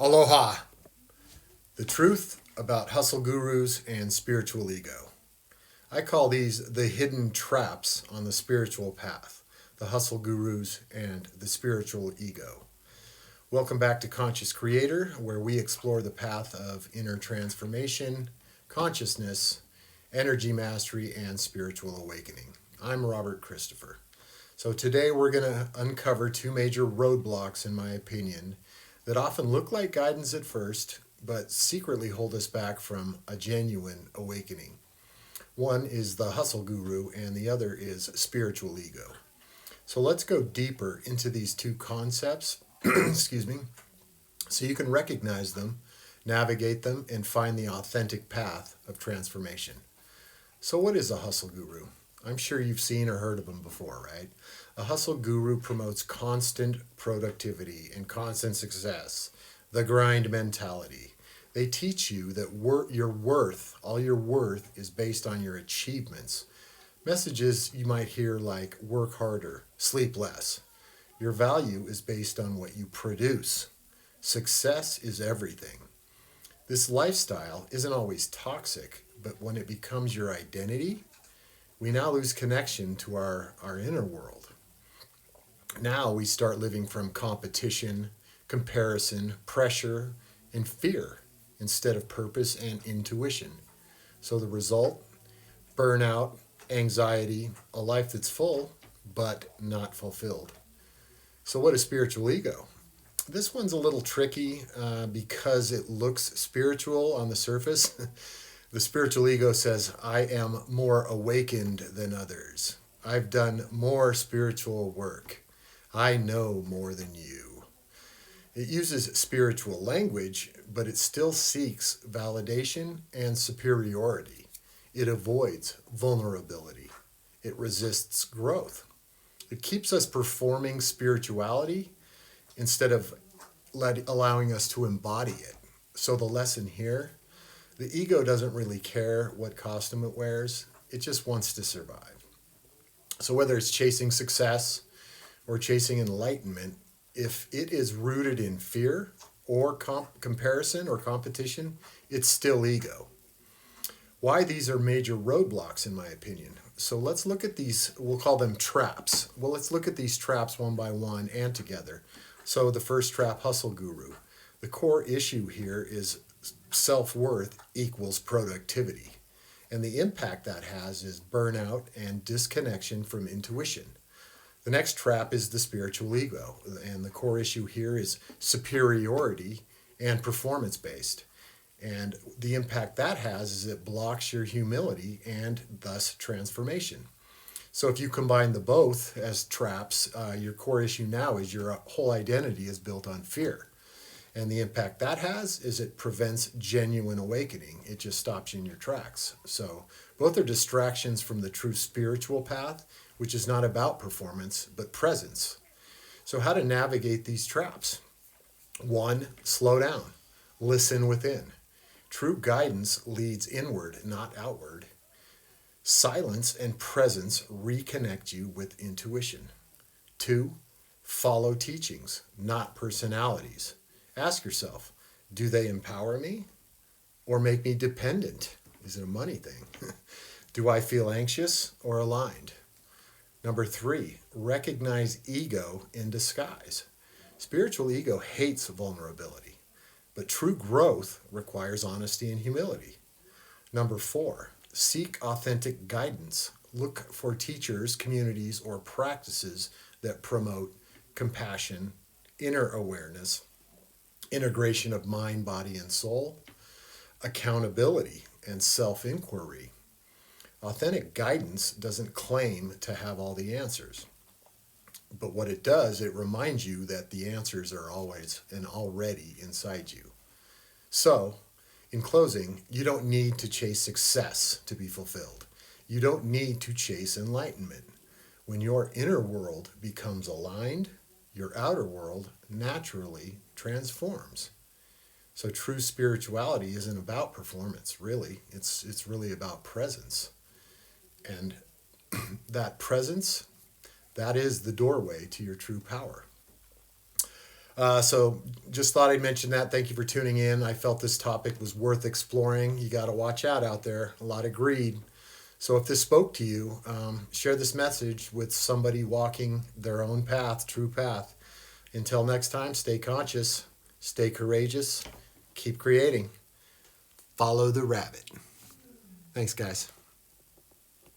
Aloha. The truth about hustle gurus and spiritual ego. I call these the hidden traps on the spiritual path, the hustle gurus and the spiritual ego. Welcome back to Conscious Creator, where we explore the path of inner transformation, consciousness, energy mastery, and spiritual awakening. I'm Robert Christopher. So today we're going to uncover two major roadblocks, in my opinion, that often look like guidance at first, but secretly hold us back from a genuine awakening. One is the hustle guru, and the other is spiritual ego. So let's go deeper into these two concepts, excuse me, so you can recognize them, navigate them, and find the authentic path of transformation. So what is a hustle guru? I'm sure you've seen or heard of them before, right? A hustle guru promotes constant productivity and constant success, the grind mentality. They teach you that all your worth is based on your achievements. Messages you might hear like work harder, sleep less. Your value is based on what you produce. Success is everything. This lifestyle isn't always toxic, but when it becomes your identity, we now lose connection to our inner world. Now we start living from competition, comparison, pressure, and fear instead of purpose and intuition. So the result, burnout, anxiety, a life that's full but not fulfilled. So what is spiritual ego? This one's a little tricky because it looks spiritual on the surface. The spiritual ego says, I am more awakened than others. I've done more spiritual work. I know more than you. It uses spiritual language, but it still seeks validation and superiority. It avoids vulnerability. It resists growth. It keeps us performing spirituality instead of allowing us to embody it. So the lesson here, the ego doesn't really care what costume it wears. It just wants to survive. So whether it's chasing success or chasing enlightenment, if it is rooted in fear or comparison or competition, it's still ego. Why these are major roadblocks, in my opinion. So let's look at these, we'll call them traps. Well, let's look at these traps one by one and together. So the first trap, hustle guru. The core issue here is self-worth equals productivity. And the impact that has is burnout and disconnection from intuition. The next trap is the spiritual ego. And the core issue here is superiority and performance-based. And the impact that has is it blocks your humility and thus transformation. So if you combine the both as traps, your core issue now is your whole identity is built on fear. And the impact that has is it prevents genuine awakening. It just stops you in your tracks. So both are distractions from the true spiritual path, which is not about performance, but presence. So how to navigate these traps? 1, slow down. Listen within. True guidance leads inward, not outward. Silence and presence reconnect you with intuition. 2, follow teachings, not personalities. Ask yourself, do they empower me or make me dependent? Is it a money thing? Do I feel anxious or aligned? Number 3, recognize ego in disguise. Spiritual ego hates vulnerability, but true growth requires honesty and humility. Number 4, seek authentic guidance. Look for teachers, communities, or practices that promote compassion, inner awareness, integration of mind, body, and soul, accountability, and self-inquiry. Authentic guidance doesn't claim to have all the answers. But what it does, it reminds you that the answers are always and already inside you. So, in closing, you don't need to chase success to be fulfilled. You don't need to chase enlightenment. When your inner world becomes aligned, your outer world naturally transforms. So true spirituality isn't about performance, really. It's really about presence. And that presence, that is the doorway to your true power. So just thought I'd mention that. Thank you for tuning in. I felt this topic was worth exploring. You got to watch out there. A lot of greed. So if this spoke to you, share this message with somebody walking their own path, true path. Until next time, stay conscious, stay courageous, keep creating. Follow the rabbit. Thanks, guys.